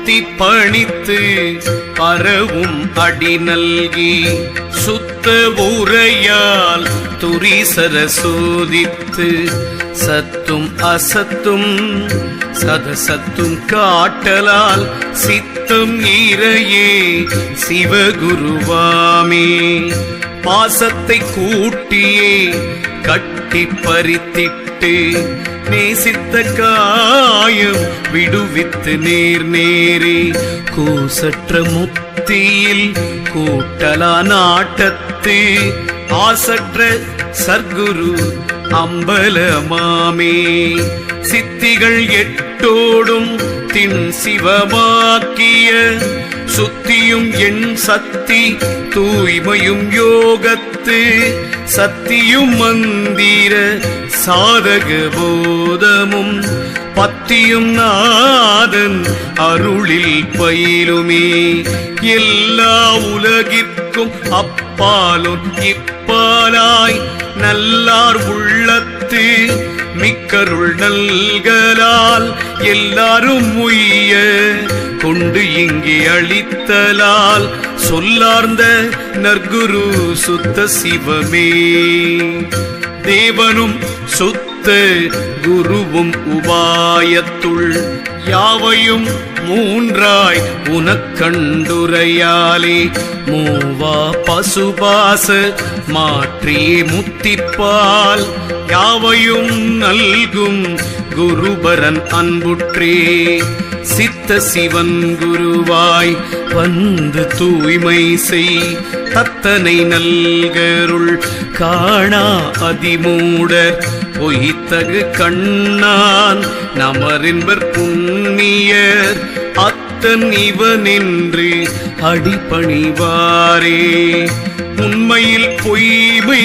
பத்தி பணித்து பரவும் அடி நல்கி சுத்த உரையால் துரிசர சோதித்து சத்தும் அசத்தும் சதசத்தும் காட்டலால் சித்தம் இறையே சிவகுருவாமே பாசத்தை கூட்டியே கட்டி பறித்திட்டு நேசித்த காயம் விடுவித்து நேர் நேரே கூசற்ற முத்தியில் கூட்டலா நாட்டத்து ஆசற்ற சர்க்குரு அம்பலமாமே சித்திகள் எட்டோடும் தின் சிவமாக்கிய சுத்தியும் என் சக்தி தூய்மையும் யோகத்து சத்தியும் மந்திர சாதக போதமும் பத்தியும் நாதன் அருளில் பயிலுமே எல்லா உலகிற்கும் அப்பாலும் இப்பாலாய் நல்லார் உள்ளத்து மிக்கருள் நல்கலால் எல்லாரும் உய்ய கொண்டு இங்கே அளித்தலால் சொல்லார்ந்த நற்குரு சுத்த சிவமே தேவனும் சுத்த குருவும் உபாயத்துள் யாவையும் மூன்றாய் உனக்கண்டுரையாலே மூவா பசுபாச மாற்றியே முத்திப்பால் யாவையும் நல்கும் குருபரன் அன்புற்றே சித்த சிவன் குருவாய் வந்து தூய்மை செய் தத்தனை நல்கருள் காணா அதிமூடர் பொய்த்தகு கண்ணான் நமரின்பர் புண்ணியர் அத்தன் இவனென்று அடிபணிவாரே உண்மையில் பொய்மை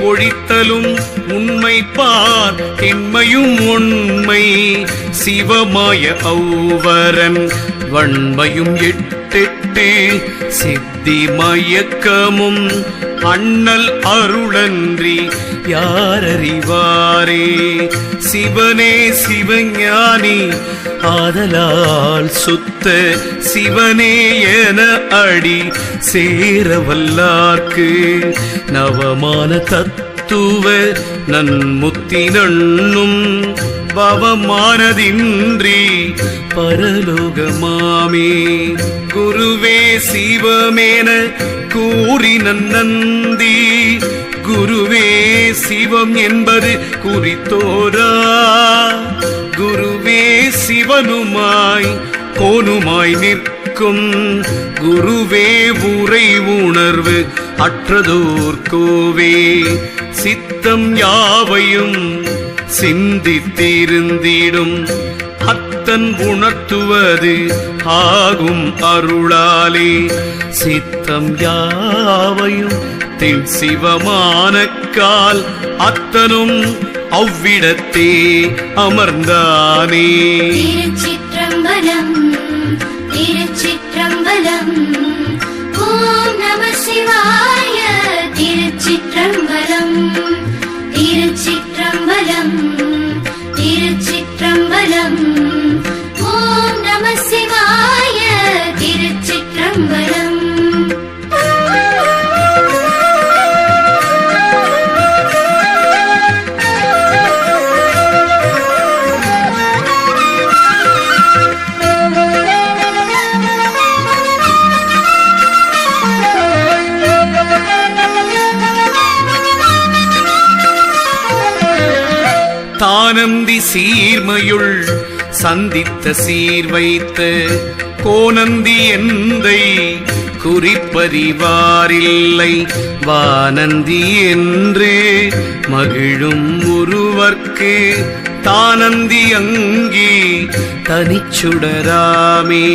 ஒழித்தலும் உண்மை பார் திண்மையும் உண்மை சிவமாய ஔவரன் வன்மையும் எட்டெட்டு சித்தி மயக்கமும் அண்ணல் அருளன்றி யாரறிவாரே சிவனே சிவஞானி ஆதலால் சுத்த சிவனே என அடி சேரவல்லார்க்கு நவமான தத்துவ நன்முத்தி நண்ணும் பவமானதின்றி பரலோகமாமே குருவே சிவமேன கூறி நன்னந்தி குருவே சிவம் என்பது குறித்தோரா குருவே சிவனுமாய் கோனுமாய் நிற்கும் குருவே உரை உணர்வு அற்றதோர் கோவே சித்தம் யாவையும் சிந்தித்திருந்திடும் அத்தன் உணர்த்துவது ஆகும் அருளாலே சித்தம் யாவையும் தின் சிவமான கால் அத்தனும் அவ்விடத்தே அமர்ந்தானே. திருச்சிற்றம்பலம் திருச்சிற்றம்பலம் ஓம் நம சிவாய. திருச்சிற்றம்பலம் திருச்சிற்றம்பலம் திருச்சிற்றம்பலம் ஓம் நம சிவாய. திருச்சிற்றம்பலம் தானந்தி சீர்மையுள் சந்தித்த சீர் வைத்த கோனந்தி எந்தை குறிப்பறிவாரில்லை வானந்தி என்று மகிழும் ஒருவர்க்கு தானந்தி அங்கி தனிச்சுடராமே.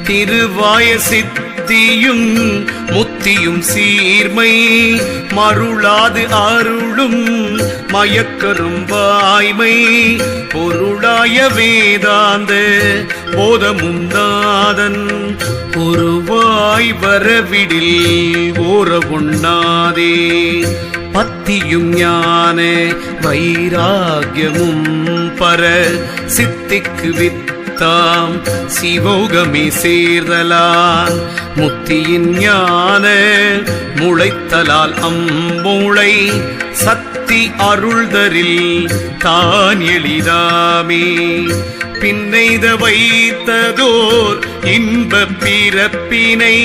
திருவாய சித்தியும் முத்தியும் சீர்மை மருளாது அருளும் மயக்கரும் வாய்மை பொருளாய வேதாந்த போதமும் நாதன் ஒருவாய் வரவிடில் ஓர உண்ணாதே. பத்தியும் ஞான வைராகியமும் பர சித்திக்கு வித்த சித்தாம் சிவோகமே சேர்தலால் முத்தியின் ஞான முளைத்தலால் அம்மூளை சக்தி அருள்தரில் தான் எளிதாமே பின்னைத வைத்ததோர் இன்ப பிறப்பினை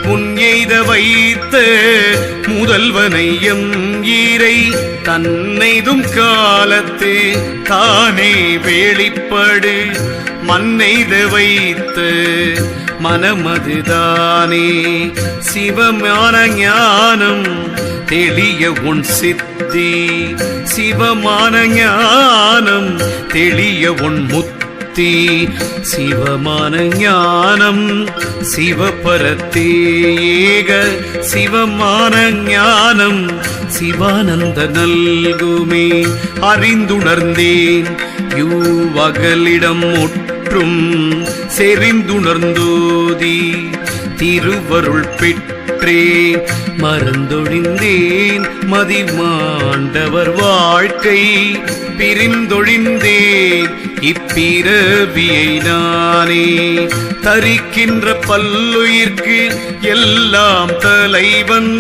புன்எய்த வைத்த முதல்வனை எம் ஈரை தன்னைதும் காலத்து தானே வெளிப்படு மன்னெய்த வைத்த மனமதுதானே சிவமான ஞானம் தெளிய உன் சித்தி சிவமான ஞானம் தெளிய உன் முத்தி சிவமான ஞானம் சிவபரத்தே ஏக சிவமான ஞானம் சிவானந்த நல்குமே அறிந்துணர்ந்தேன் யூவகலிடம் முற்றும் செறிந்துணர்ந்தோதி திருவருள் பெற்றே மறந்தொழிந்தேன் மதிமாண்டவர் வாழ்க்கை பிரிந்தொழிந்தேன் இப்பிறவியை நானே தரிக்கின்ற பல்லுயிர்க்கு எல்லாம் தலைவன்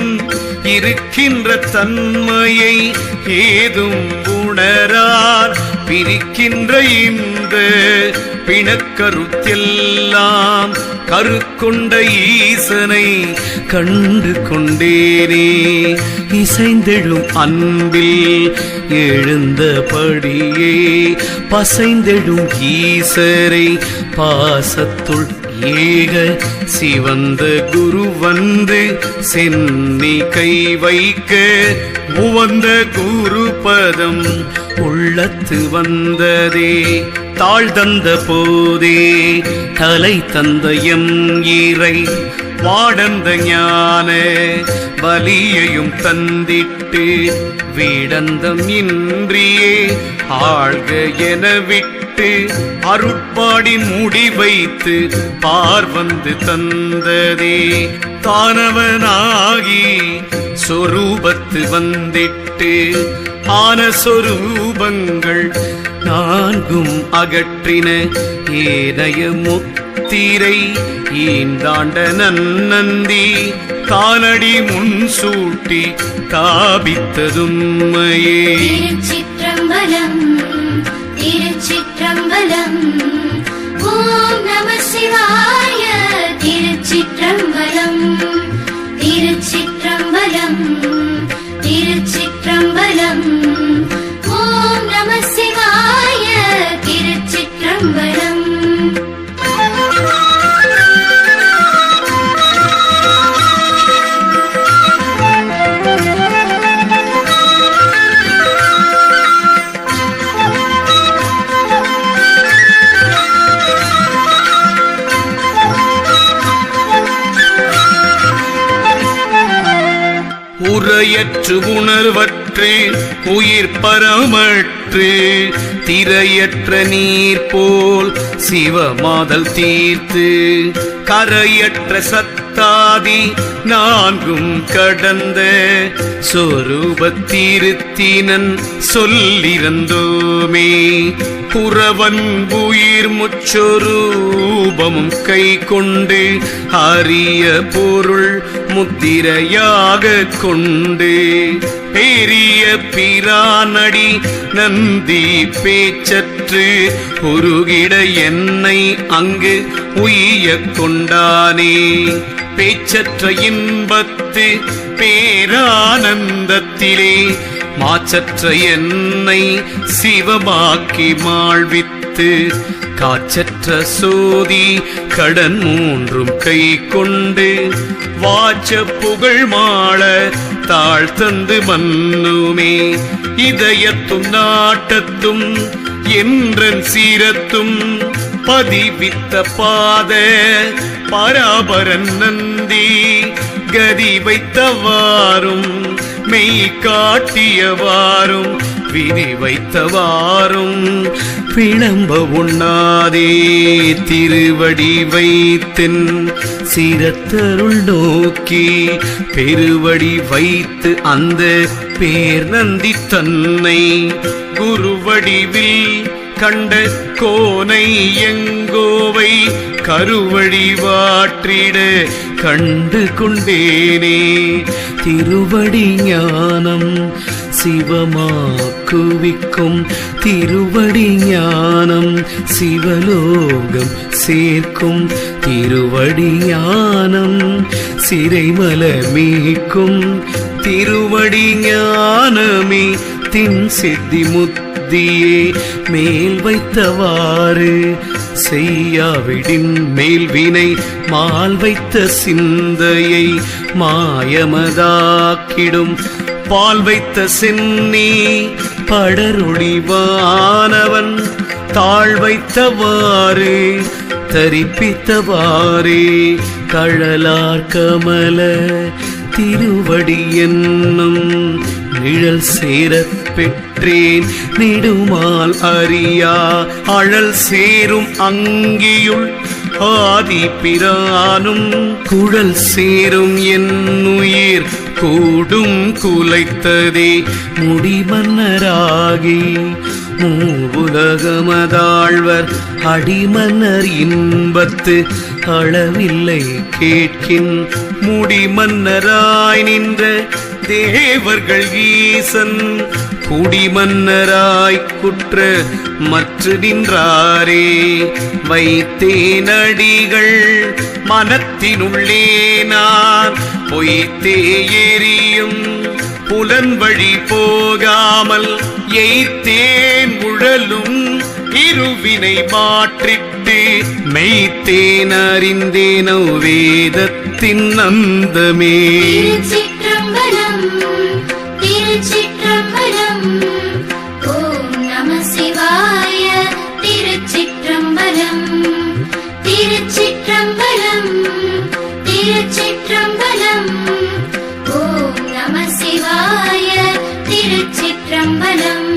இருக்கின்ற தன்மையை ஏதும் உணரார் பிரிக்கின்ற இந்த பிணக்கருத்தெல்லாம் கருக்கொண்ட ஈசனை கண்டு கொண்டேனே இசைந்தெழும் அன்பில் எழுந்தபடியே பசைந்தெழும் ஈசரை பாசத்துள் ஏக சிவந்த குரு வந்து சென்னி கை வைக்க உவந்த குரு பதம் உள்ளத்து வந்ததே தாழ் தந்த போதே தலை தந்த எம் ஈரை வாடந்த ஞான வலியையும் தந்திட்டு வீடந்தம் இன்றியே ஆழ்க என விட்டு அருட்பாடி முடி வைத்து பார்வந்து தந்ததே தானவனாகி சொரூபத்து வந்திட்டு ஆன சொரூபங்கள் நான்கும் அகற்றின ஏனைய முத்திரை ஈந்தாண்ட நன்னந்தி காலடி முன் சூட்டி தாபித்ததும்மையே திருச்சிற்றம்பலம் திருச்சிற்றம்பலம் ஓம் நம சிவாய திருச்சிற்றம்பலம் திருச்சிற்றம்பலம் திருச்சிற்றம்பலம் ஓம் நம சிவாய திருச்சிற்றம்பலம் உரையற்று உணர்வற்று உயிர் பரமற்று திரையற்ற நீர் போல் சிவமாதல் தீர்த்து கரையற்ற சத்தாதி நான்கும் கடந்த சொரூபத்திருத்தினன் சொல்லிருந்தோமே புறவன் உயிர் முச்சொரூபமும் கை கொண்டு அரிய பொருள் முத்திரையாக கொண்டு பெரிய பிரானடி நந்தி பேச்சற்று உருகிட என்னை அங்கு உய்ய கொண்டானே பேச்சற்ற இன்பத்து பேரானந்தத்திலே மாச்சற்ற என்னை சிவமாக்கி மாழ்வித்து காச்சற்ற சோதி கடன் மூன்றும் கை கொண்டு வாச்ச புகழ் மாள தாழ்த்தந்து மன்னுமே இதயத்தும் நாட்டத்தும் என்றன் சீரத்தும் பதிவித்த பாத பராபரன் நந்தி கதி வைத்தவாறும் மெய் காட்டியவாறும் விதி வைத்தவாறும் விளம்ப உண்ணாதே திருவடி வைத்தின் சிரத்தருள் நோக்கி பெருவடி வைத்து அந்த பேர் நந்தி தன்னை குருவடிவில் கண்ட கோனை எங்கோவை கருவழி வாற்றிட கண்டு கொண்டேனே. திருவடி ஞானம் சிவமாக்குவிக்கும் திருவடி ஞானம் சிவலோகம் சேர்க்கும் திருவடி ஞானம் சிறைமல மீட்கும் திருவடி ஞானமே தின் சித்தி முத்தியே மேல் வைத்தவாறு செய்யாவிடின் மேல்வினை மால் வைத்த சிந்தையை மாயமதாக்கிடும் பால் வைத்த சென்னி படரொழிவானவன் தாழ் வைத்தவாறு தரிப்பித்தவாறே கழலார் கமல திருவடி என்னும் நிழல் சேரப் பெற்றேன் நெடுமால் அறியா அழல் சேரும் அங்கியுள் ஆதி பிரானும் குழல் சேரும் என்னுயிர் கூடும் குலைத்ததே முடிமன்னராகி மூவுலகமதாழ்வர் அடிமன்னர் இன்பத்து அளவில்லை கேட்கின் முடிமன்னராய் நின்ற தேவர்கள் ஈசன் குடிமன்னராய் குற்ற மற்று நின்றாரே. வைத்தேனடிகள் மனத்தினுள்ளே நான் பொய்த்தே எரியும் புலன் வழி போகாமல் எய்த்தேன் உழலும் இருவினை மாற்றிட்டு மெய்த்தேன் அறிந்தேனோ வேதத்தின் அந்தமே. திருச்சிற்றம்பலம் திருச்சிற்றம்பலம் ஓம் நம சிவாய. திருச்சிற்றம்பலம் திருச்சிற்றம்பலம் திருச்சிற்றம்பலம் ஓம் நம சிவாய. திருச்சிற்றம்பலம்.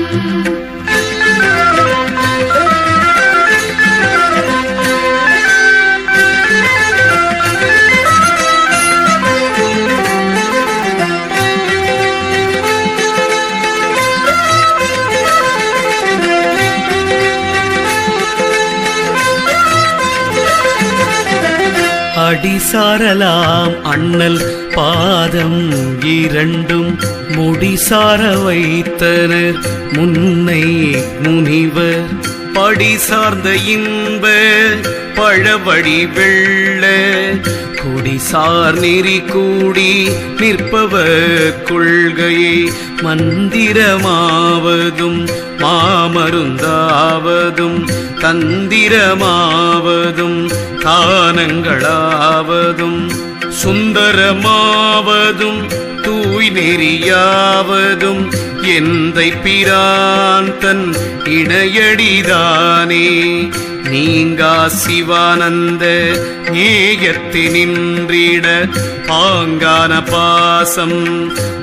அடிசாரலாம் அண்ணல் பாதம் இரண்டும் முடிசார வைத்தனர் முன்னை முனிவர் படிசார்ந்த இன்ப பழவடி வெள்ள குடிசார் நெறி கூடி நிற்பவர் கொள்கையை மந்திரமாவதும் மாமருந்தாவதும் தந்திரமாவதும் தானங்களாவதும் சுந்தரமாவதும் தூய் நெறியாவதும் எந்தை பிரான் தன் இணையடிதானே. நீங்கா சிவானந்த ஏயத்தினின்றிட பாங்கான பாசம்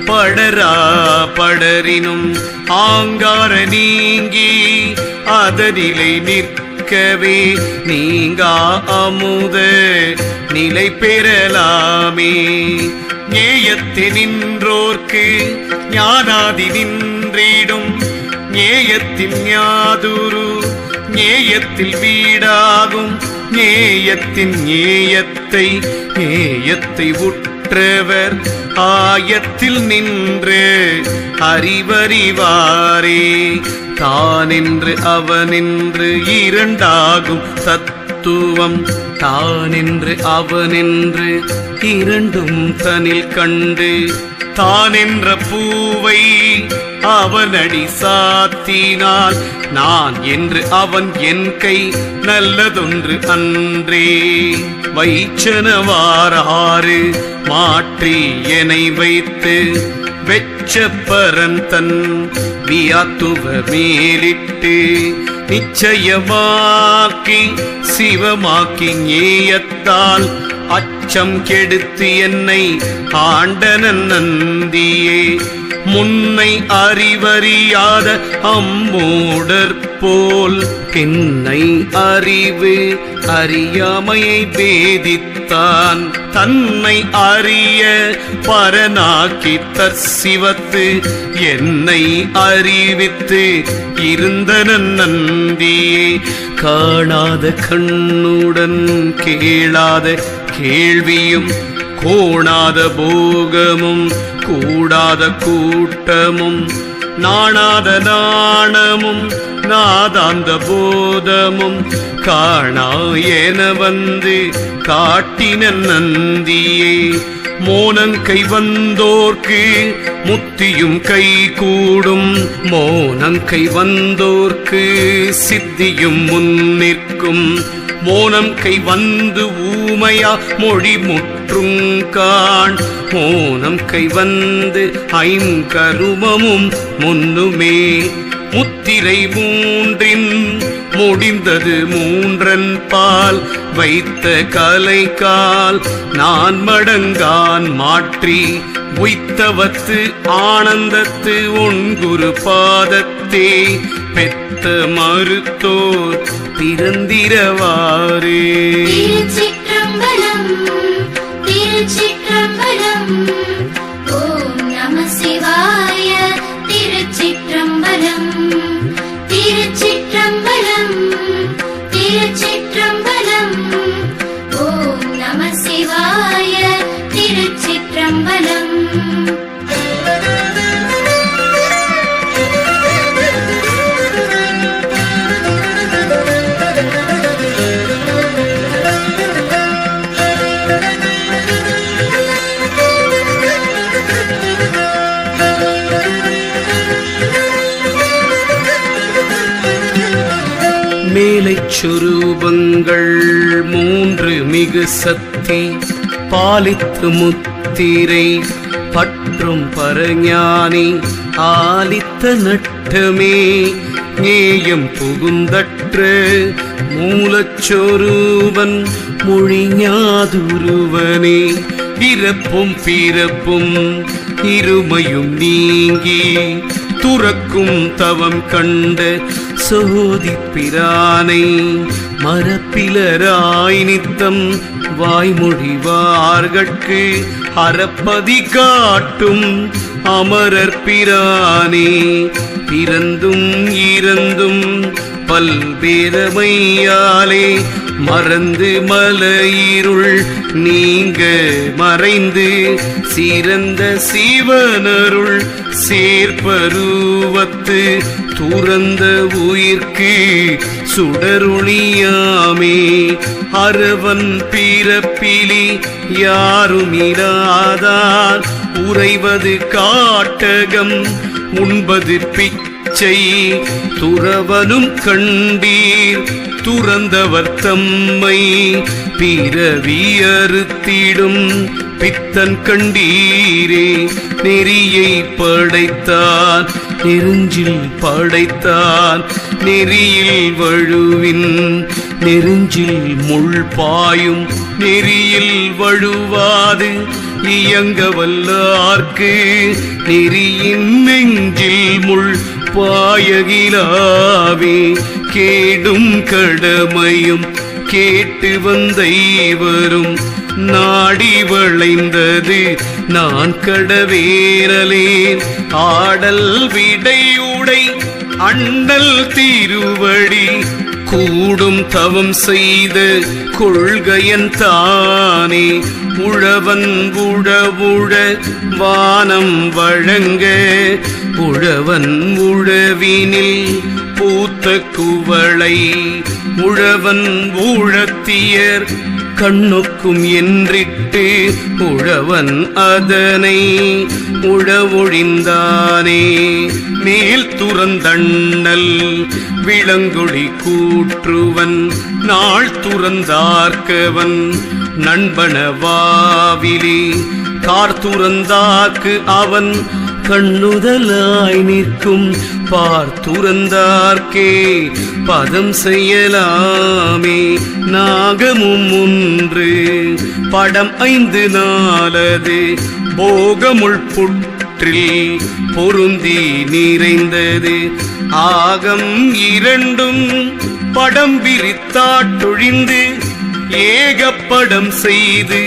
படரா படரினும் ஆங்கார நீங்கி அதனிலை நிற்கவே நீங்கா அமுத நிலை பெறலாமே. ஞேயத்தினின்றோர்க்கு ஞானாதி நின்றிடும் ஞேயத்தின் ஞாதுரு ஞேயத்தில் வீடாகும் ஞேயத்தின் ஞேயத்தை உற்றவர் ஆயத்தில் நின்று அறிவறிவாரே. தானென்று அவனென்று இரண்டாகும் தத்துவம் தானென்று அவனென்று இரண்டும் தனில் கண்டு தானென்ற பூவை அவனடி சாத்தினால் நான் என்று அவன் என் கை நல்லதொன்று அன்றே. வைச்சனவாறு மாற்றி என்னை வைத்து வெச்சப்பரன் தன் வியாத்துவ மேலிட்டு நிச்சயமாக்கி சிவமாக்கி ஞேயத்தால் அச்சம் கெடுத்து என்னை ஆண்டனன் நந்தியே. முன்னை அறிவறியாத அம்மூடர் போல் பின்னை அறிவு அறியாமையை பேதித்தான் தன்னை அறிய பரனாக்கி தற்சிவத்து என்னை அறிவித்து இருந்தனன் நந்தியே காணாத கண்ணுடன் கேளாத கேள்வியும் கோணாத போகமும் கூடாத கூட்டமும் நாணாத நாணமும் நாதாந்த போதமும் காணா என வந்து காட்டின நந்தியே மோனங்கை வந்தோர்க்கு முத்தியும் கை கூடும் மோனங்கை வந்தோர்க்கு சித்தியும் முன்னிற்கும் மோனம் கை வந்து ஊமையா மொழி முற்றுங்கான் மோனம் கை வந்து ஐங்கருமமும் முன்னுமே முத்திரை மூன்றின் முடிந்தது மூன்றன் பால் வைத்த கலைக்கால் நான் மடங்கான் மாற்றி உய்த்தவத்து ஆனந்தத்து ஒன்குரு பாதத்தே பெத்த மறுத்தோர் பிறந்திரவாரே. திருச்சிற்றம்பலம் திருச்சிற்றம்பலம் ஓம் நம சிவாய. திருச்சிற்றம்பலம் திருச்சிற்றம்பலம் திருச்சிற்றம்பலம் ஓம் நம சிவாய. திருச்சிற்றம்பலம் மேலைச் சொரூபங்கள் மூன்று மிகு சக்தி பாலித்து முத்திரை பற்றும் பரஞானி ஆலித்த நட்டமே நேயம் புகுந்தற்ற மூலச்சொரூபன் மொழிஞாதுருவனே பிறப்பும் பிறப்பும் இருமையும் நீங்கி துறக்கும் தவம் கண்ட சோதிப்பிரானை மரப்பிலராய் நித்தம் வாய்மொழிவார்கட்கு அறப்பதி காட்டும் அமரர் பிரானே பிறந்தும் இறந்தும் பல்பேதமையாலே மறந்து மலையிருள் நீங்க மறைந்து சிறந்த சிவனருள் சேர்ப்பருவத்து துறந்த உயிர்க்கு சுடருளியாமே அரவன் பிறப்பிலி யாருமிராதார் உறைவது காட்டகம் உண்பது பிச்சை துறவனும் கண்டீர் துறந்தவர் தம்மை பிறவியறுத்திடும் பித்தன் கண்டீரே நெறியை படைத்தான் நெருஞ்சில் படைத்தான் நெறியில் வழுவின் நெருஞ்சில் முள் பாயும் நெறியில் வழுவாது இயங்க வல்லார்க்கு நெறியின் நெஞ்சில் முள் பாயகிலாவே கேடும் கடமையும் கேட்டு வந்த இவரும் நாடி வளைந்தது நான் கடவேரலேன் ஆடல் விடையுடை அண்ணல் திருவடி கூடும் தவம் செய்த கொள்கையன் தானே உழவன் உழவுழ வானம் வழங்க உழவன் உழவினில் பூத்த குவளை உழவன் ஊழத்தியர் கண்ணுக்கும் என்றிட்டு உழவன் அதனை உழவொழிந்தானே மேல் துறந்தண்ணல் விளங்கொழி கூற்றுவன் நாள் துறந்தார்க்கவன் நண்பனவாவிலே கார் துறந்தார்க்கு அவன் கண்ணுதலாய் நிற்கும் பார்த்துறந்தார்க்கே பதம் செய்யலாமே நாகமும் ஒன்று படம் 5 நாளது போகமுள் புட்ட வயிற்றில் பொருந்தி நிறைந்தது. ஆகம் இரண்டும் படம் விரித்தாட்டொழிந்து ஏகப்படம் செய்து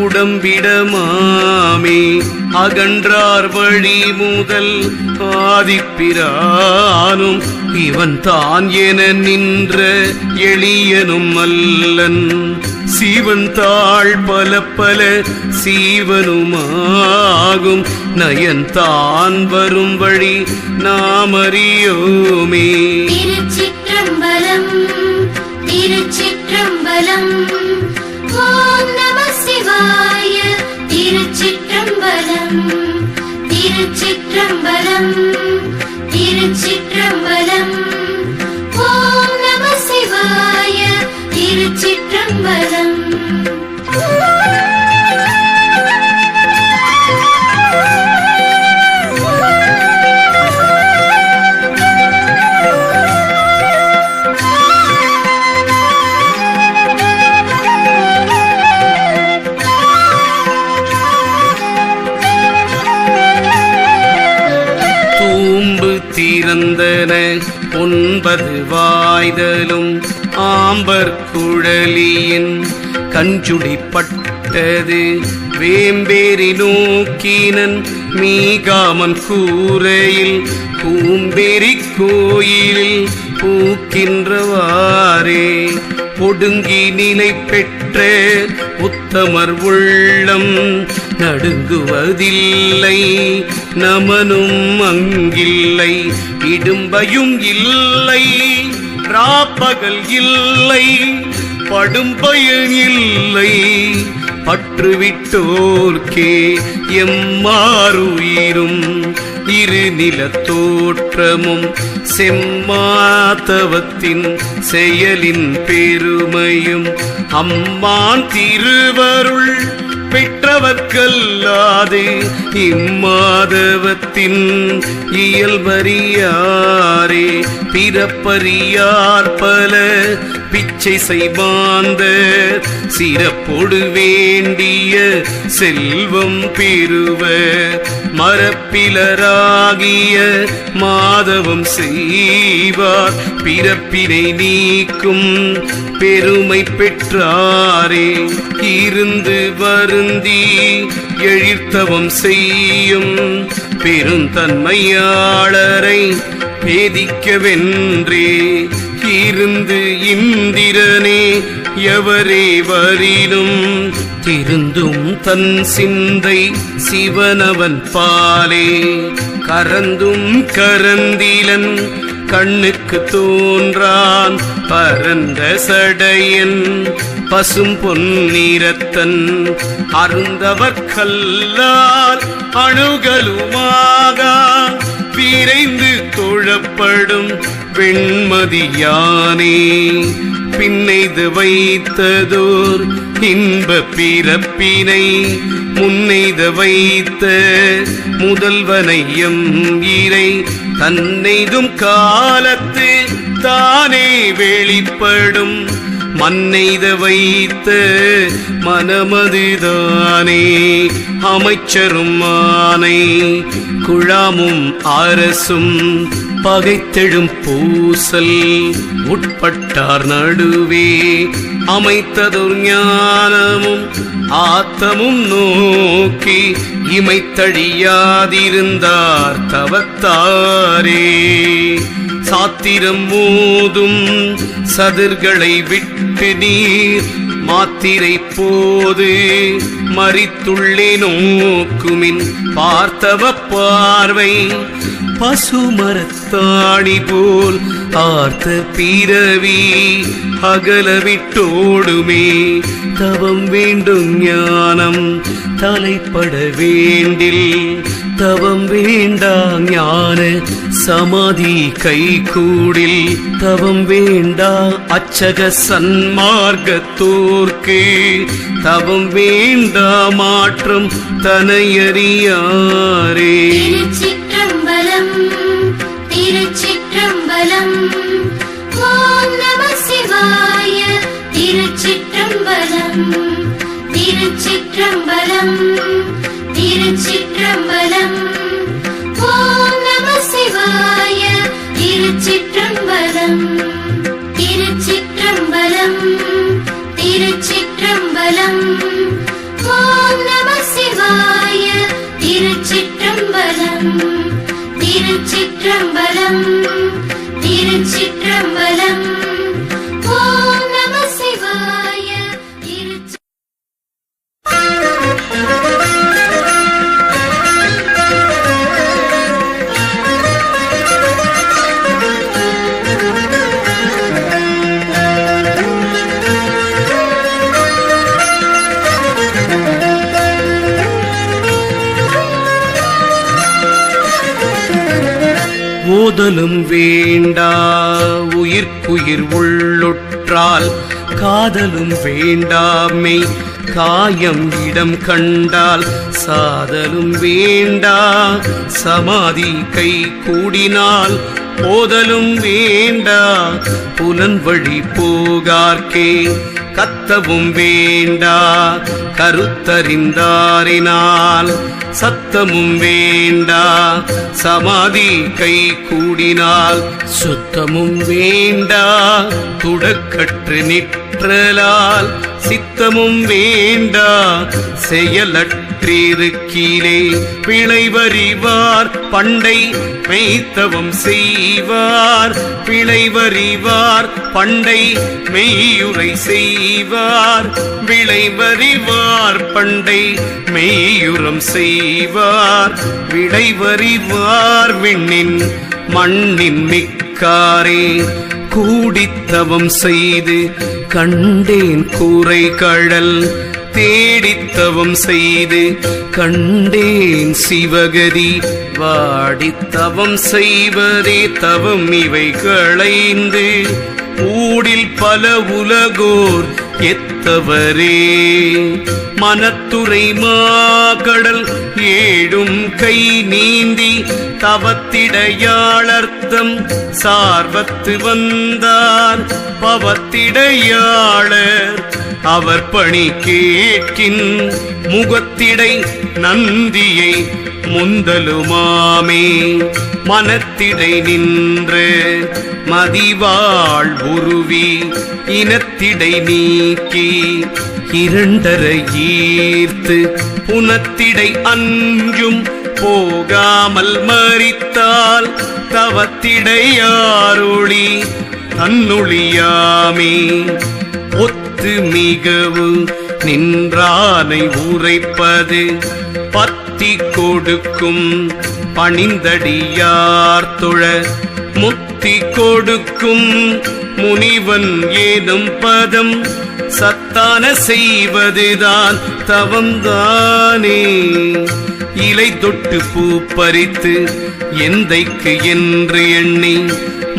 உடம்பிடமாமே அகன்றார் வழி முதல் ஆதிப்பிரானும் இவன் தான் என நின்ற எளியனும் அல்லன். சிவன் தாழ் பல பல சீவனுமாகும் நயன்தான் வரும் வழி நாம் அறியோமே. திருச்சிற்றம்பலம் திருச்சிற்றம்பலம் ஓம் நம சிவாய. திருச்சிற்றம்பலம் திருச்சிற்றம்பலம் திருச்சிற்றம்பலம் ஓம் நம சிவாய. திருச்சிற்றம்பலம் திறந்தன 9 வாய்தலும் ஆம்பற் குழலியின் கஞ்சுடிப்பட்டது. வேம்பேரி நோக்கினன் மீகாமன் கூரையில் பூம்பேரி கோயிலில் பூக்கின்றவாறே ஒடுங்கி நிலை பெற்ற உத்தமர் உள்ளம் நடுங்குவதில்லை. நமனும் அங்கில்லை இடும்பையும் இல்லை ராப்பகல் இல்லை படும்பயன் இல்லை. பற்றுவிட்டோர்க்கே எம்மாறுயிரும் இரு நில தோற்றமும் செம்மாதவத்தின் செயலின் பெருமையும் அம்மான் திருவருள் பெற்றவர்க்கல்லாது இம்மாதவத்தின் இயல்பறியாரே. பிறப்பறியார் பல பிச்சை செய்வாந்த சிறப்பொடு வேண்டிய செல்வம் பெறுவ மரப்பிலராகிய மாதவம் செய்வார் பிறப்பினை நீக்கும் பெருமை பெற்றாரே. இருந்து வருந்தி எழிர்த்தவம் செய்யும் பெருந்தன்மையாளரை பேதிக்கவென்றே இருந்து இந்திரனே எவரே வரினும் திருந்தும் தன் சிந்தை சிவனவன் பாலே. கரந்தும் கரந்திலன் கண்ணுக்கு தோன்றான் பரந்த சடையன் பசும் பொன்னிறத்தன் அருந்தவர் கல்லால் அணுகலுமாக விரைந்து தொழப்படும் வெண்மதியானே. பின்னைது வைத்ததோர் இன்ப பிறப்பினை முன்னைது வைத்த முதல்வனையும் இறை தன்னைதும் காலத்து தானே வெளிப்படும் மன்னைத வைத்த மனமதுதானே. அமைச்சரும் ஆனை குழாமும் அரசும் பகைத்தெழும் பூசல் உட்பட்டார் நடுவே அமைத்ததொரு ஞானமும் ஆத்தமும் நோக்கி இமைத்தழியாதிருந்தார் தவத்தாரே. சாத்திரம் மோதும் சதிர்களை விட்டு நீர் மாத்திரை போது மறித்துள்ளே நோக்குமின் பார்த்தவ பார்வை பசுமரத்தாணி போல் ஆர்த்த பிறவி அகலவிட்டோடுமே. தவம் வேண்டும் ஞானம் தலைப்பட வேண்டில் தவம் வேண்டா ஞான சமாதி கைகூடில் தவம் வேண்டா அச்சக சன்மார்க்கத்தோர்க்கு தவம் வேண்டா மாற்றம் தனையறியாரே. திருச்சிற்றம்பலம் திருச்சிற்றம்பலம் ஓம் நம சிவாய. திருச்சிற்றம்பலம் திருச்சிற்றம்பலம் திருச்சிற்றம்பலம் திருச்சிற்றம்பலம் திருச்சிற்றம்பலம் ஓம் நம சிவாய ஓதலும் வேண்டா உயிர்க்குயிர் உள்ளுற்றால் காதலும் வேண்டாமை காயம் இடம் கண்டால் சாதலும் வேண்டா சமாதி கை கூடினால் போதலும் வேண்டா புலன் வழி போகார்க்கே கத்தவும் வேண்டா கருத்தறிந்தாரினால் சத்தமும் வேண்டா சமாதி கை கூடினால் சுத்தமும் வேண்டா துடக்கற்று நிற்றலால் சித்தமும் வேண்டா செயலற்றிருக்கீலே பிழைவறிவார் பண்டை மெய்த்தவம் செய்வார் பிழைவறிவார் பண்டை மெய்யுரை செய்வார் விளைவறிவார் பண்டை மெய்யுரம் செய்வார் விளைவறிவார் விண்ணின் மண்ணின் மிக்காரே கூடித்தவம் செய்து கண்டேன் கூரை கழல் தேடித்தவம் செய்து கண்டேன் சிவகதி வாடித்தவம் செய்வதே தவம் இவை களைந்து ஊடில் பல உலகோர் எத்தவரே மனத்துறை மாகடல் ஏழும் கை நீந்தி தவத்திடையாளர்த்தம் சார்வத்து வந்தார் பவத்திடையாளர் அவர் பணி கேட்கின் முகத்திடை நந்தியை முந்தலுமாமே மனத்திடை நின்று மதிவாள் உருவி இனத்திடை நீக்கி இரண்டரை ஈர்த்து புனத்திடை அஞ்சும் போகாமல் மறித்தால் தவத்திடையாரொளி தன்னொழியாமே ஒத்து மிகவு நின்றானை உரைப்பது பத்தி கொடுக்கும் பணிந்தடியார் தொழ முத்தி கொடுக்கும் முனிவன் ஏதும் பதம் சத்தான செய்வதுதான் தவம்தானே இலை தொட்டு பூ பறித்து எந்தைக்கு என்று எண்ணி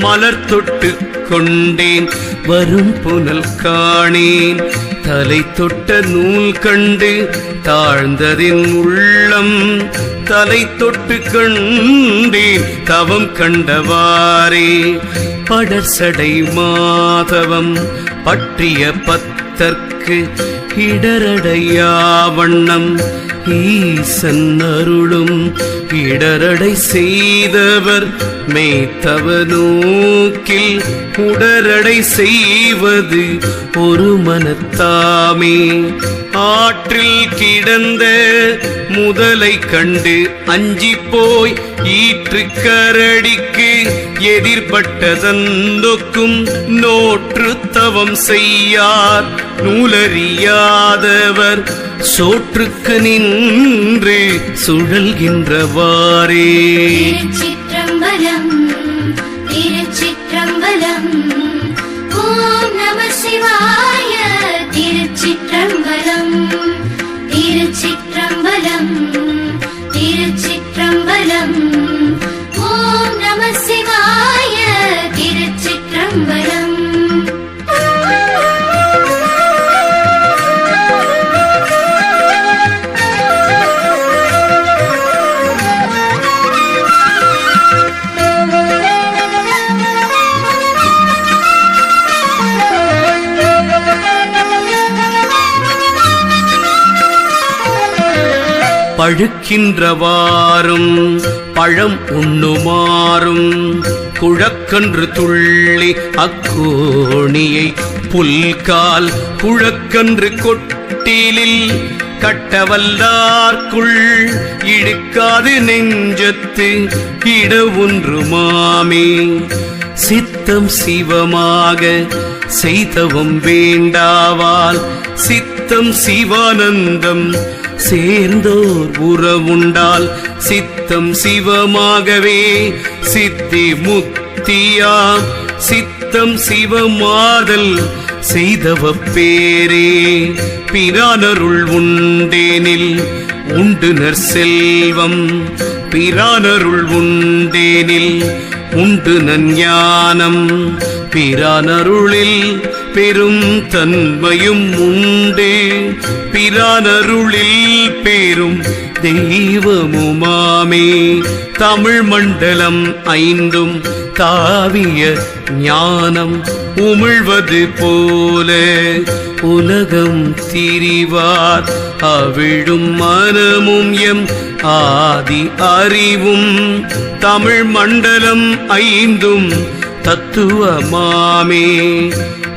மலர் தொட்டு கொண்டேன் வரும் புனல் காணேன் தலை தொட்ட நூல் கண்டு தாழ்ந்ததின் உள்ளம் தலை தொட்டு கண்டேன் தவம் கண்டவாரே படர்சடை மாதவம் பற்றிய பத்தற்கு இடரடையா வண்ணம் ஈசன் அருளும் இடரடை செய்தவர் மேய்த்தவ நோக்கில் உடரடை செய்வது ஒரு மனத்தாமே ஆற்றில் கிடந்த முதலை கண்டு அஞ்சி போய் ஈற்று கரடிக்கு எதிர்பட்டதந்தொக்கும் நோற்று தவம் செய்யார் நூலறியாதவர் சோற்றுக்கு நின்று சுழல்கின்றவாறே. திருச்சிற்றம்பலம் திருச்சிற்றம்பலம் ஓம் நம சிவாய. திருச்சிற்றம்பலம் திருச்சிற்றம்பலம் திருச்சிற்றம்பலம் ஓம் நம சிவாய. திருச்சிற்றம்பலம் பழுக்கின்றவாறும் பழம் உண்ணுமாறும் குழக்கன்று துள்ளி அக்கோணியை புல்கால் குழக்கன்று கொட்டிலில் கட்டவல்லார்க்குள் இழுக்காது நெஞ்சத்து இட ஒன்றுமாமே. சித்தம் சிவமாக செய்தவம் வேண்டாவால் சித்தம் சிவானந்தம் சேர்ந்தோர் உறவுண்டால் சித்தம் சிவமாகவே சித்தி முக்தியாம். சித்தம் சிவமாதல் செய்தவ பேரே பிரானருள் உண்டேனில் உண்டுனர் செல்வம். பிரானருள் உண்டேனில் உண்டு நஞ்ஞானம். பிரானருளில் பெரும் தன்மையும் உண்டே. பிரானருளில் பெரும் தெய்வமுமாமே. தமிழ் மண்டலம் ஐந்தும் தாவிய ஞானம் உமிழ்வது போல உலகம் திரிவார் அவிழும் மனமும் எம் ஆதி அறிவும். தமிழ் மண்டலம் ஐந்தும் தத்துவமாமே.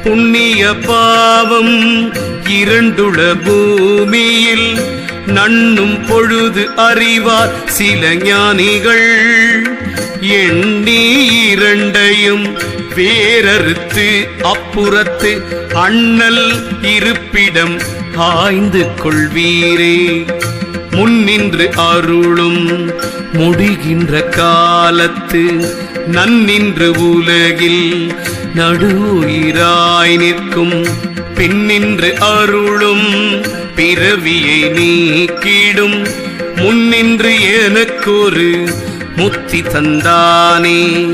புண்ணிய பாவம் இரண்டுள பூமியில் நண்ணும் பொழுது அறிவார் சில ஞானிகள். எண்ணி இரண்டையும் வேறறுத்து அப்புறத்து அண்ணல் இருப்பிடம் ஆய்ந்து கொள்வீரே. முன்னின்று அருளும் முடிகின்ற காலத்து நன்னின்று உலகில் நடுவுயிராய் நிற்கும் பின்னின்று அருளும் பிறவியை நீக்கிடும். முன்னின்று எனக்கொரு முத்தி தந்தானே.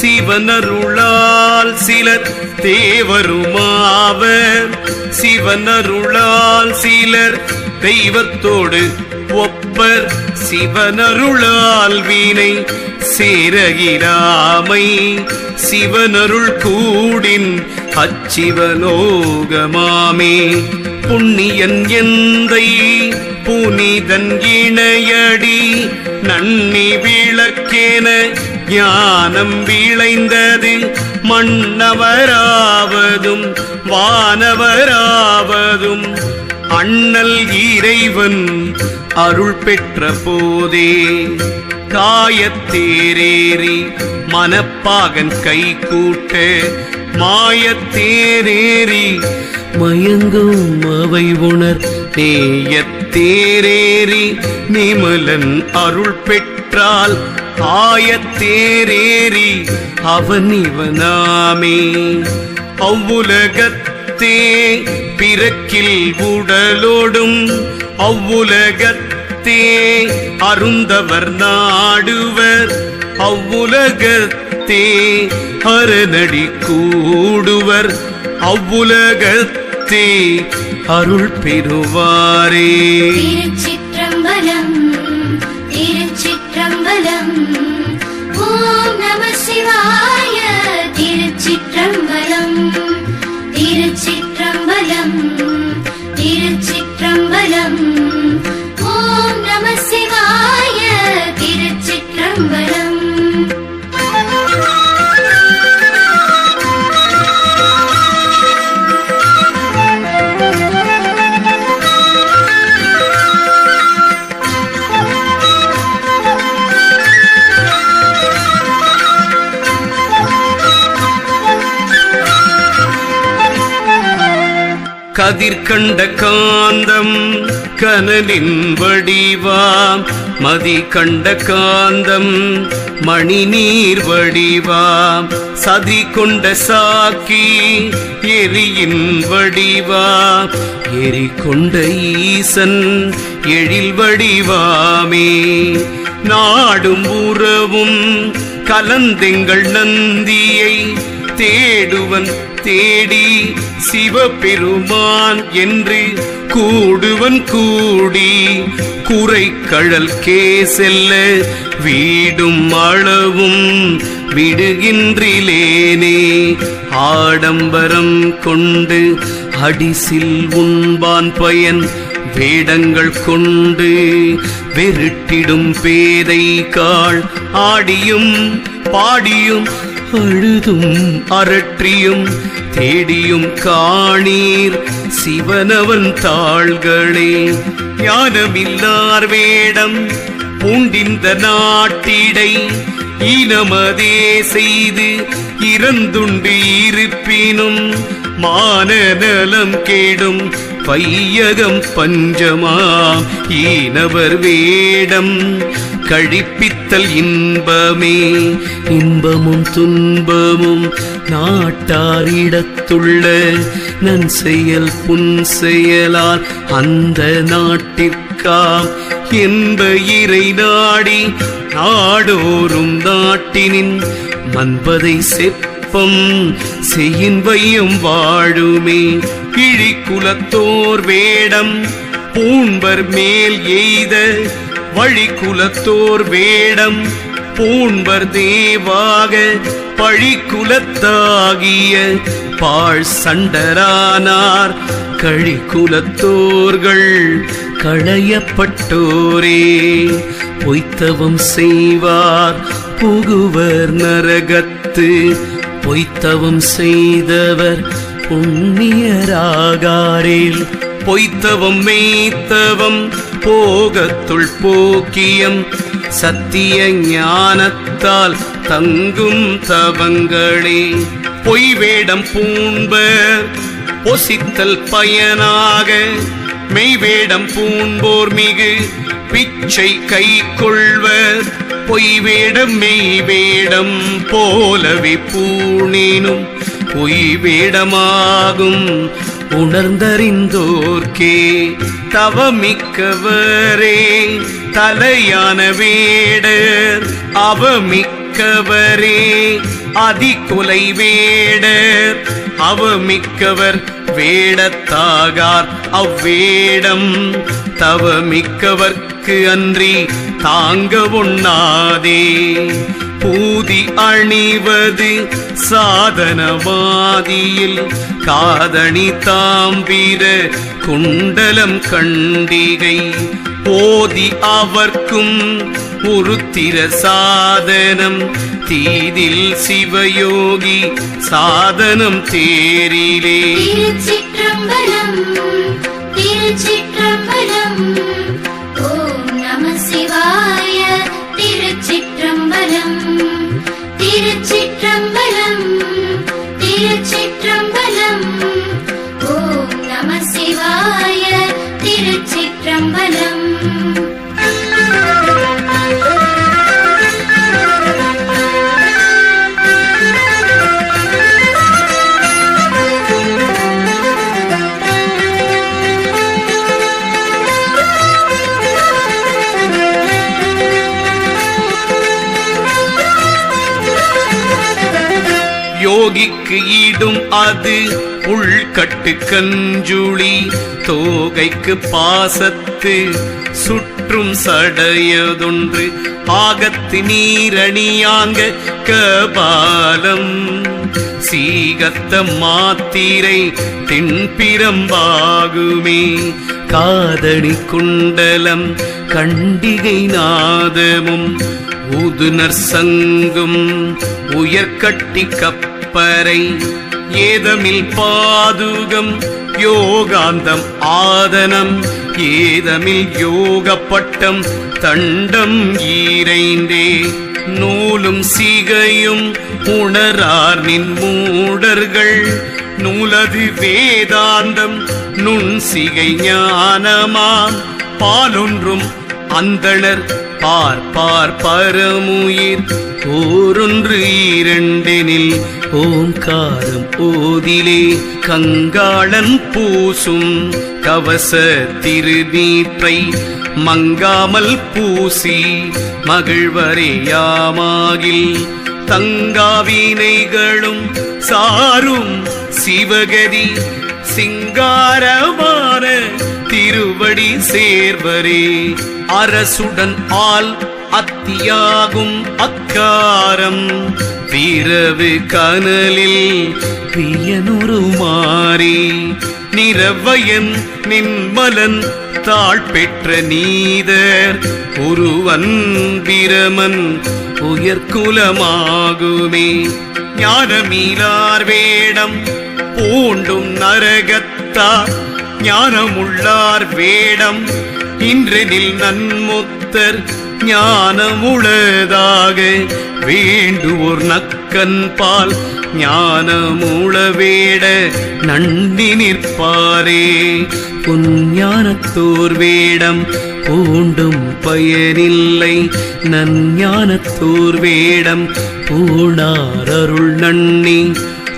சிவனருளால் சிலர் தேவருமாவர். சிவனருளால் சிலர் தெய்வத்தோடு ஒப்பர். சிவனருளால் வீணை சேரகிராமை. சிவனருள் கூடின் அச்சிவலோகமாமே. புண்ணியன் எந்தை புனிதன் இணையடி நன்னி விளக்கேன ஞானம் விளைந்தது. மன்னவராவதும் வானவராவதும் அண்ணல் இறைவன் அருள் பெற்ற போதே. காயத்தேரேறி மனப்பாகன் கை கூட்ட மாயத்தேரேறி மயங்கும் அவை உணர் நேயத்தேரேறி நிமலன் அருள் பெற்றால் ஆயத்தேரேறி அவன் இவனாமே. அவ்வுலகத்தே பிறக்கில் உடலோடும் அவ்வுலகத்தே அருந்தவர் நாடுவர். அவ்வுலகத்தே அரணடி கூடுவர். அவ்வுலகத்தே அருள் பெறுவாரே. திருச்சிற்றம்பலம் திருச்சிற்றம்பலம். ஓம் நம சிவாய. திருச்சிற்றம்பலம் திருச்சிற்றம்பலம் திருச்சிற்றம்பலம். ஓம் நம சிவாய. திருச்சிற்றம்பலம். கதிர் கண்ட காந்தம் கனலின் வடிவாம். மதி கண்ட காந்தம் மணி நீர் வடிவாம். சதி கொண்ட சாக்கி எரியின் வடிவாம். எரி கொண்ட ஈசன் எழில் வடிவாமே. நாடும் உறவும் கலந்தெங்கள் நந்தியை தேடுவன் தேடி சிவபெருமான் என்று கூடுவன் கூடி குறைக்கழல் கே செல்ல வீடும் அளவும் விடுகின்றிலேனே. ஆடம்பரம் கொண்டு அடிசில் உண்பான் பயன் வேடங்கள் கொண்டு வெருட்டிடும் பேதை காள் ஆடியும் பாடியும் அழுதும் அரற்றியும் தேடியும் காணீர் சிவனவன் தாள்களே. ஞானமில்லார் வேடம் பூண்டிந்த நாட்டிடை இனமதே செய்து இறந்துண்டு இருப்பினும் மானநலம் கேடும் பையகம் பஞ்சமாம் ஈனவர் வேடம் கழிப்பித்தல் இன்பமே. இன்பமும் துன்பமும் நாட்டாரிடத்துள்ள நன்செயல் புன்செயலால் அந்த நாட்டிற்காம் என்ப இறை நாடி நாடோறும் நாட்டினின் மன்பதை செப்பம் செய்யின் வையம் வாழுமே. கிழிக்குலத்தோர் வேடம் பூண்பர் மேல் எய்த வழிக்குலத்தோர் வேடம் பூண்பர் தேவாக பழிக்குலத்தாகிய பாழ் சண்டரானார் கழிக்குலத்தோர்கள் களையப்பட்டோரே. பொய்த்தவம் செய்வார் புகுவர் நரகத்து பொய்த்தவம் செய்தவர் புண்ணியராகாரேல். பொய்த்தவம் மெய்த்தவம் போகத்துள் போக்கியம் சத்திய ஞானத்தால் தங்கும் தவங்களே. பொய் வேடம் பூண்பர் பொசித்தல் பயனாக மெய்வேடம் பூண்போர் மிகு பிச்சை கை கொள்வர். பொய் வேடம் மெய்வேடம் போலவே பூணினும் பொய் வேடமாகும் உணர்ந்தறிந்தோர்க்கே. தவமிக்கவரே தலையான வேடர் அவமிக்கவரே அதிகொலை வேடர் அவமிக்கவர் வேடத்தாகார் அவ்வேடம் தவமிக்கவர்க்கு அன்றி தாங்க உண்ணாதே. பூதி அணிவது சாதனவாதியில் காதணி தாம்பிர குண்டலம் கண்டிகை போதி அவர்க்கும் உருத்திர சாதனம் தீதில் சிவயோகி சாதனம் தேரிலே. திருச்சிற்றம்பலம் திருச்சிற்றம்பலம் ஓம் நம சிவாய. திருச்சிற்றம்பலம் திருச்சிற்றம்பலம் திருச்சிற்றம்பலம் ஓம் நம சிவாய. திருச்சிற்றம்பலம் யோகிக்கு ஈடும் அது உள்கட்டு கஞ்சுளி தோகைக்கு பாசத்து சுற்றும் சடையதொன்று ஆகத்து நீரணியாங்க கபாலம் சீகத்த மாத்திரை திண்பிரம்பாகுமே. காதணி குண்டலம் கண்டிகை நாதமும் ஊதுனர் சங்கும் உயர்கட்டி கப்பரை ஏதமில் பாதுகம் யோகாந்தம் ஆதனம் ஏதமில் யோகப்பட்டம் தண்டம் ஈரைந்தே. நூலும் சிகையும் உணரார் நின் மூடர்கள் நூலது வேதாந்தம் நுண் சிகை ஞானமாம் பாலொன்றும் அந்தணர் பார்ப்பார் பரமுயிர் ஓரொன்று இரண்டெனில் ஓங்காரம் ஓதிலே. கங்காளன் பூசும் கவச திருநீற்றை மங்காமல் பூசி மகிழ்வரையாமாகில் தங்காவினைகளும் சாரும் சிவகதி சிங்காரமான திருவடி சேர்வரே. அரசுடன் ஆள் அத்தியாகும் அக்காரம் பிறவு கனலில் பிரியனுரு மாறி நிறவயன் நின்மலன் தாழ் பெற்ற நீதர் ஒருவன் பிரமன் உயர்குலமாகுமே. ஞானமீலார் வேடம் பூண்டும் நரகத்தார் ஞானமுள்ளார் வேடம் இன்றெனில் நன்முத்தர் ஞானமுளதாக வேண்டுவோர் நக்கன் பால் ஞானமுள வேட நண்டி நிற்பாரே. பொஞ்ஞானத்தோர் வேடம் பூண்டும் பயனில்லை நஞ்ஞானத்தோர் வேடம் பூணார் அருள் நன்னி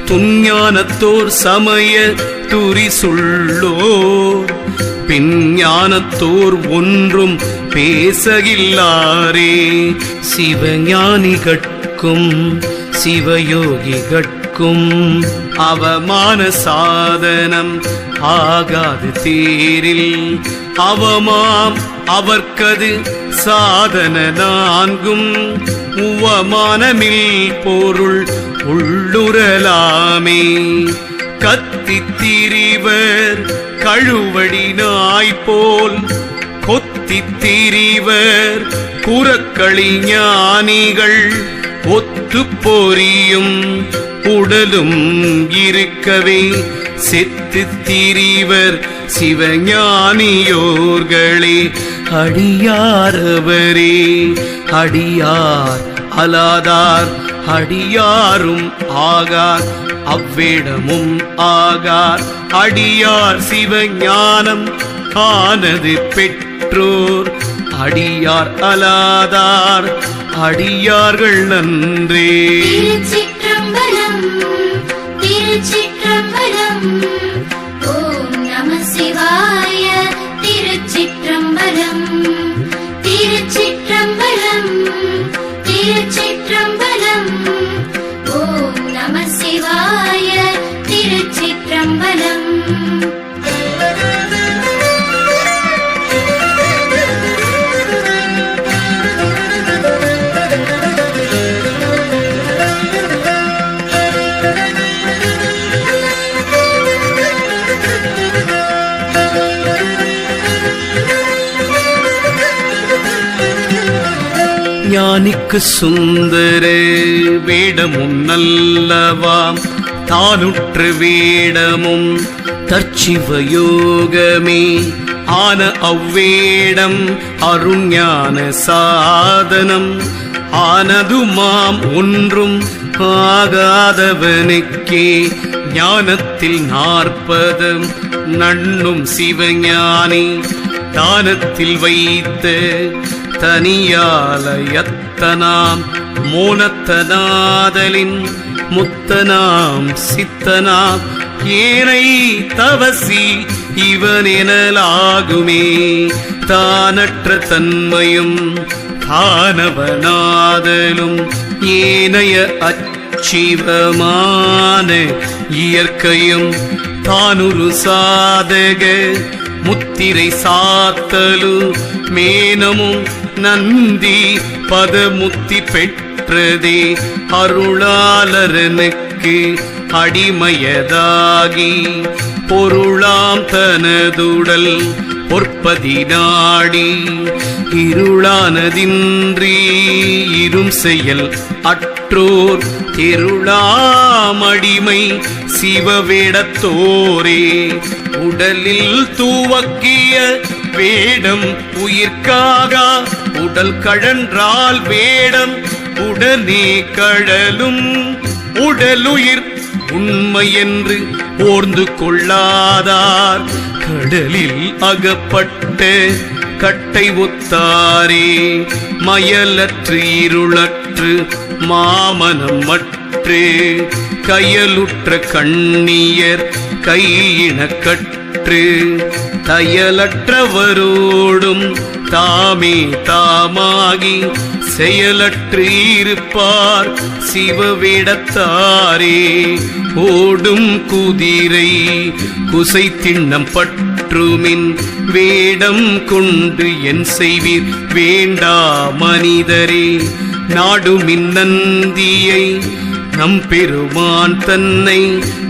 துஞ்ஞானத்தோர் சமய துரி சொல்லோர் பிஞ்ஞானத்தோர் ஒன்றும் பேசகில்லாரே. சிவஞானிகட்கும் சிவயோகிகட்கும் அவமான சாதனம் ஆகாது தேரில் அவமாம் அவர்க்கது சாதன நான்கும் உவமானமில் பொருள் உள்ளுரலாமே. கத்தித் திரிவர் கழுவடி நாய்போல் கொத்தித் திரிவர் குரக்களி ஞானிகள் ஒத்துப் பொரியும் உடலும் இருக்கவே செத்துத் திரிவர் சிவஞானியோர்களே. அடியாரவரே அடியார் அலாதார் அடியாரும் ஆகார் அவ்வேடமும் ஆகார் அடியார் சிவஞானம் ஆனது பெற்றோர் அடியார் அலாதார் அடியார்கள் நன்றே. திருச்சிற்றம்பலம் திருச்சிற்றம்பலம் ஓம் நம சிவாய. திருச்சிற்றம்பலம் திருச்சிற்றம்பலம் திருச்சிற்றம்பலம் ஓம் நம சிவாய. திருச்சிற்றம்பலம் ஞானிக்கு சுந்தர வேடமும் நல்லவாம் தானுற்ற வேடமும் தற்சிவயோகமே ஆன அவ்வேடம் அருஞான சாதனம் ஆனதுமாம் ஒன்றும் ஆகாதவனுக்கே. ஞானத்தில் 40 நண்ணும் சிவஞானி தானத்தில் வைத்த தனியாலயத்தனாம் மோனத்தனாதலின் முத்தனாம் சித்தனாம் ஏனை தவசி இவனெனலாகுமே. தானற்ற தன்மையும் தானவனாதலும் ஏனைய அச்சிவமான இயற்கையும் தானுரு சாதக முத்திரை சாத்தலு மேனமும் நந்தி பதமுத்தி பெற்றதே. அருளாளரனுக்கு அடிமையதாகி பொருளாம் தனதுடல் பொற்பதி நாடி இருளானதின்றி இரும் செயல் அற்றோர் இருளாமடிமை சிவவேடத்தோரே. உடலில் தூவக்கிய வேடம் உயிர்க்காக உடல் கழன்றால் வேடம் உடனே கழலும் உடலுயிர் உண்மை என்று ஓர்ந்து கொள்ளாதார் கடலில் அகப்பட்ட கட்டை ஒத்தாரே. மயலற்று இருளற்று மாமனம் மற்று கயலுற்ற கண்ணியர் கையினக்கற்று தயலற்றவரோடும் தாமே தாமாகி செயலற்று இருப்பார் சிவவேடத்தாரே. ஓடும் குதிரை குசை திண்ணம் பற்றுமின் வேடம் கொண்டு என் செய்வீர் வேண்டா மனிதரே. நாடுமின் நந்தியை நம் பெருமான் தன்னை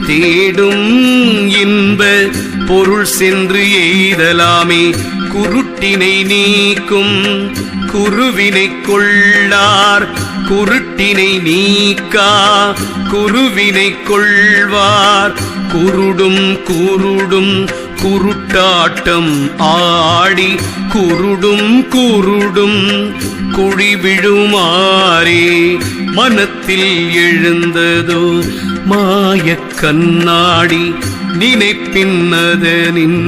தேடும் இன்ப பொருள் சென்று எய்தலாமே குருட்டினை நீக்கும் குருவினை கொள்ளார் குருட்டினை நீக்கா குருவினை கொள்வார் குருடும் குருடும் குருட்டாட்டம் ஆடி குருடும் குருடும் குழி விழுமாறே மனத்தில் எழுந்ததோ மாயக் கண்ணாடி நினைப்பின்னதனின்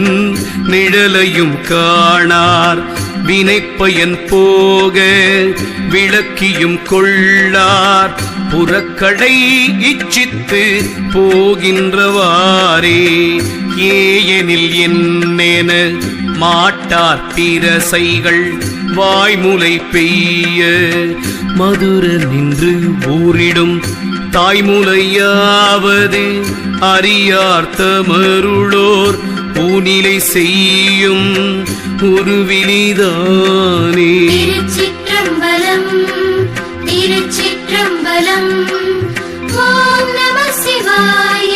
நிழலையும் காணார் வினைப்பயன் போக விளக்கியும் கொள்ளார் புறக்கடை இச்சித்து போகின்றவாறே ஏயெனில் என்னென மாட்டார் பிரசைகள் வாய்முலை பெய்ய மதுர நின்று ஊரிடும் தாய்முலையாவது அறியார் தமருளோர் ஊனிலை செய்யும் உருவினிதானே. திருச்சிற்றம்பலம் திருச்சிற்றம்பலம் ஓம் நம சிவாய.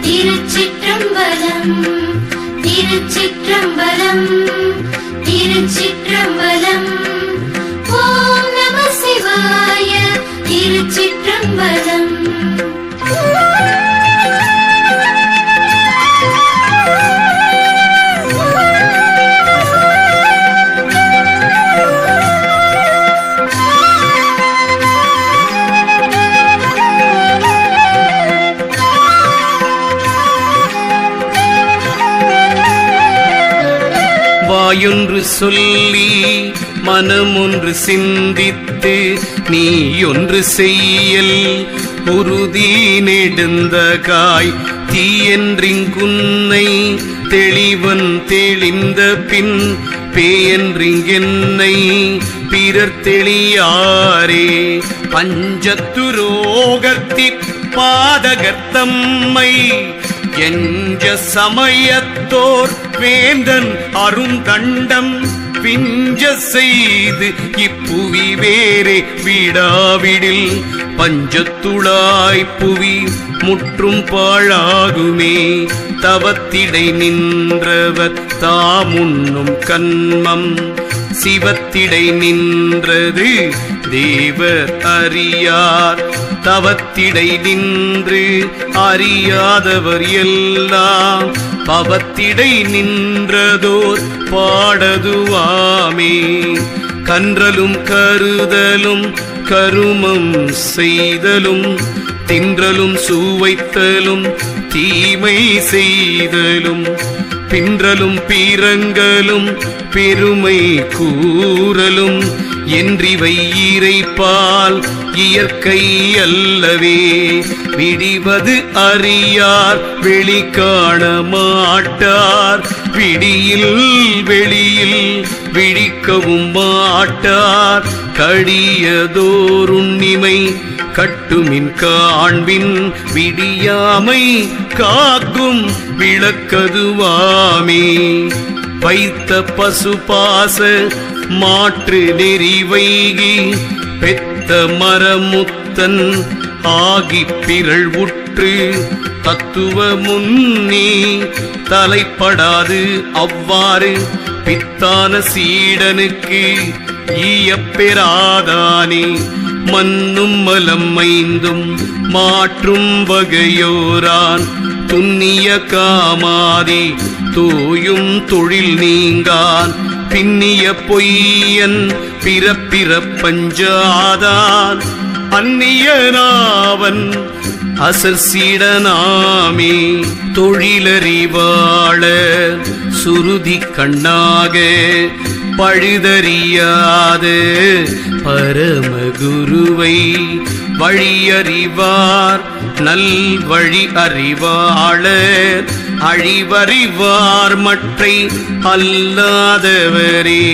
திருச்சிற்றம்பலம் திருச்சிற்றம்பலம் திருச்சிற்றம்பலம் ஓம் நம சிவாய. திருச்சிற்றம்பலம். வாயொன்று சொல்லி மனமொன்று சிந்தித்து நீயொன்று செய்யல் உறுதி நெடுந்தகாய் தீயன்றிங்குன்னை தெளிவன் தெளிந்த பின் பேயன்றிங்கென்னை பிறர் தெளியாரே. பஞ்சத்துரோகத்திற் பாதகத்தம்மை எஞ்ச சமயத்தோர் வேந்தன் அருந்தண்டம் விஞ்ச செய்து இப்புவி வேறே விடாவிடில் பஞ்சத்துளாய் புவி முற்றும் பாழாகுமே. தவத்திடை நின்றவர் தாமுண்ணும் கன்மம் சிவத்திடை நின்றது தேவர் அறியார். தவத்திடை நின்று அறியாதவர் எல்லாம் பவத்திடை நின்றதோர் பாடதுவாமே. கன்றலும் கருதலும் கருமம் செய்தலும் தின்றலும் சுவைத்தலும் தீமை செய்தலும் பின்றலும் பீரங்கலும் பெருமை கூறலும் என்றிவை இறைப்பால் இயற்கை அல்லவே. விடிவது அறியார் வெளி காண மாட்டார் விடியில் வெளியில் விழிக்கவும் மாட்டார். கடியதோருண்ணிமை கட்டுமின் காண்பின் விடியாமை காக்கும் விளக்கதுவாமே. வைத்த பசுபாச மாற்று நெறிவைகி பெத்த மரமுத்தன் ஆகி பிறள் உற்று தத்துவ முன்னி தலைப்படாது அவ்வாறு பித்தான சீடனுக்கு ஈயப்பெறாதானே. மன்னும் மலம் ஐந்தும் மாற்றும் வகையோரான் துன்னிய காமாதி தோயும் தொழில் நீங்கான் பின்னிய பொய்யன் பிறப்பிறப்பஞ்சாதான் அந்நியனாவன் அசர் சீடனாமே. தொழிலறிவாள சுருதி கண்ணாக பழுதறியாத பரமகுருவை வழியறிவார் நல் வழி அறிவாளர் அழிவறிவார் மற்றை அல்லாதவரே.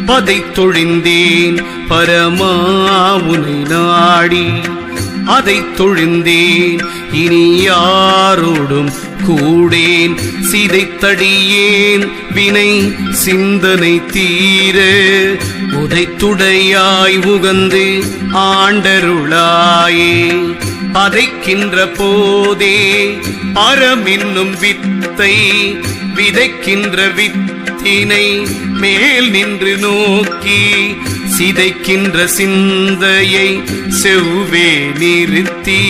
பதை தொழிந்தேன் பரமாவுனை நாடி அதை தொழுந்தேன் இனி யாரோடும் கூடேன். சிதைத்தடியேன் வினை சிந்தனை தீர உதைத்துடையாய் உகந்து ஆண்டருளாயே. பதைக்கின்ற போதே அறமென்னும் வித்தை விதைக்கின்ற வித்தினை மேல் நின்று நோக்கி சிதைக்கின்ற சிந்தையை செவ்வே நிறுத்தி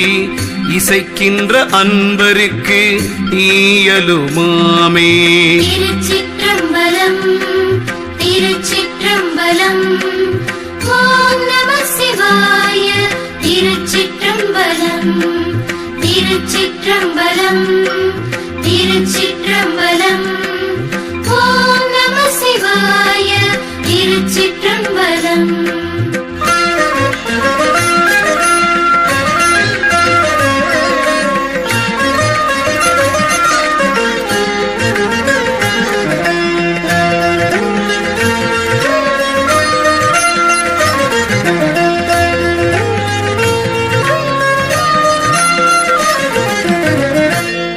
இசைக்கின்ற அன்பருக்கு இயலுமாமே. திருச்சிற்றம்பலம் திருச்சிற்றம்பலம். ஓம் நம சிவாய. திருச்சிற்றம்பலம் திருச்சிற்றம்பலம் திருச்சிற்றம்பலம். ஓம் நம சிவாய. திருச்சிற்றம்பலம்.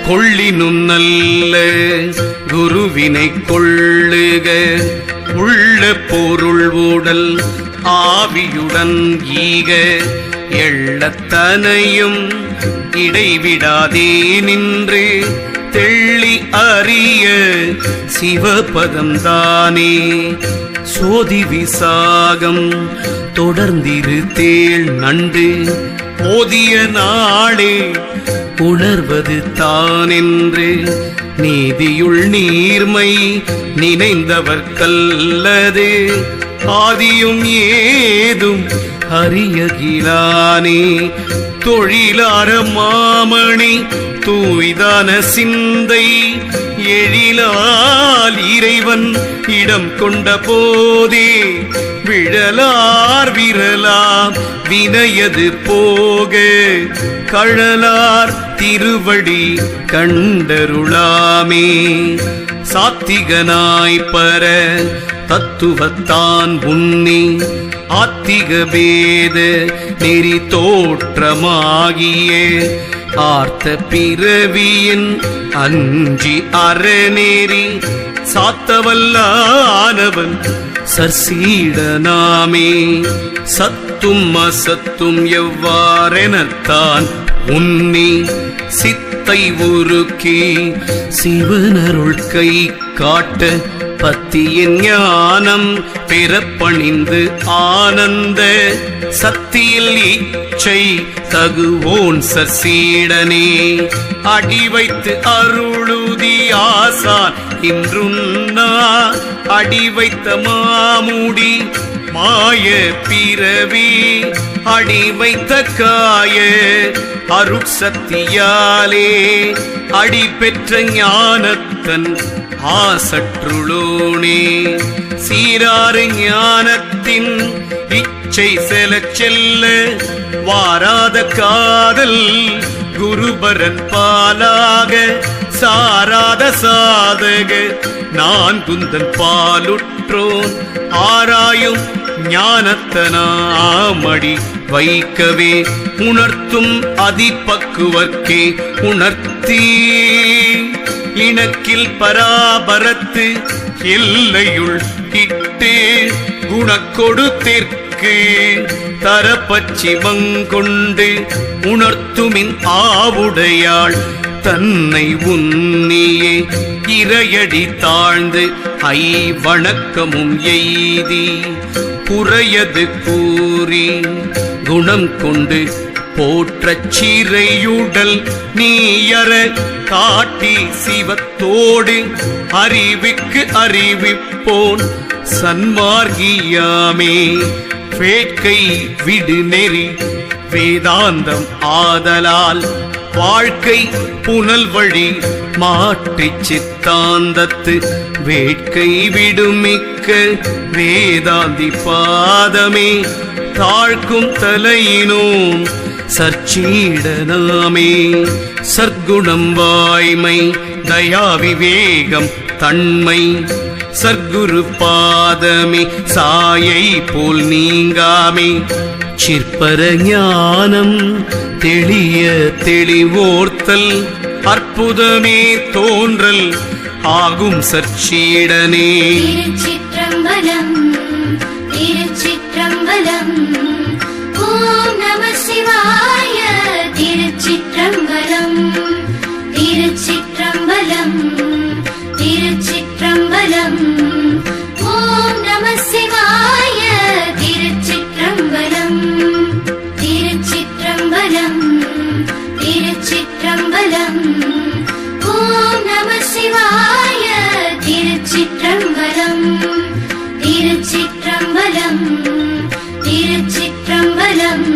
கொள்ளினும் நல்ல குருவினை கொள்ளுக உள்ள பொருள் உடல் ஆவியுடன் ஈக எள்ளத்தனையும் இடைவிடாதே நின்று தெள்ளி அறிய சிவபதம்தானே. சோதி விசாகம் தொடர்ந்திரு தேள் நண்டு போதிய நாளே உணர்வது தானென்று நீதியுள் நீர்மை நினைந்தவர் கல்லது ஆதியும் ஏதும் அறியகிலானே. தொழிலார மாமணி தூய்தான சிந்தை எழிலால் இறைவன் இடம் கொண்ட போதே விழலார் விரலாம் வினையது போக கழலார் திருவடி கண்டருளாமே. சாத்திகனாய் பர தத்துவத்தான் உன்னி ஆத்திக பேத நெறி தோற்றமாகிய ஆர்த்த பிறவியின் அஞ்சி அறநேரி சாத்தவல்லானவன் சர்சீடனாமே. சத்தும் அசத்தும் எவ்வாறெனத்தான் உன்னி சித்தை உருக்கி சிவனருள் கை காட்ட பத்தியின் ஞானம் பிறப்பணிந்து ஆனந்த சத்தியில் இச்சை தகுவோன் சர்சீடனே. அடி வைத்து அருளுதி ஆசான் இன்றுன்னா அடி வைத்த மாமுடி மாய பிறவி அடி வைத்த காய அருட்சக்தியாலே அடி பெற்ற ஞானத்தன் ஆசற்றுளோனே. சீராறு ஞானத்தின் இச்சை செலச் செல்ல வாராத காதல் குருபரன் பாலாக சாராத சாதக நான் குந்தன் பாலுற்றோன் ஆராயும் ஞானத்தனாமடி வைக்கவே உணர்த்தும் அதிபக்குவர்க்கே உணர்த்தி இணக்கில் பராபரத்து எல்லையுள் இட்டு குணக்கொடு தெற்கு தரப்பச்சி மங்கொண்டு உணர்த்துமின் ஆவுடையாள் தன்னை உன்னியே இறையடி தாழ்ந்து ஐ வணக்கமும் எய்தி புறையது கூறி குணம் கொண்டு போற்றச் சிறையுடல் நீயற காட்டி சிவத்தோடு அறிவிக்கு அறிவிப்போன் சன்மார்கியாமே. வேட்கை விடு நெறி வேதாந்தம் ஆதலால் வாழ்க்கை புனல் வழி மாற்றிச் சித்தாந்தத்து வேட்கை விடுமிக்க வேதாந்தி பாதமே தாழ்க்கும் தலையினோம் சர்ச்சீடனாமே. சர்க்குணம் வாய்மை தயாவிவேகம் தன்மை சர்க்குரு பாதமே சாயை போல் நீங்காமே. சிற்பர ஞானம் தெளிய தெளிவோர்த்தல் அற்புதமே தோன்றல் ஆகும் சர்ச்சீடனே. திருச்சிற்றம்பலம் திருச்சிற்றம்பலம். ஓம் நம சிவாய. திருச்சிற்றம்பலம் திருச்சிற்றம்பலம் ஓம் நம சிவாய திருச்சிற்றம்பலம் திருச்சிற்றம்பலம் திருச்சிற்றம்பலம்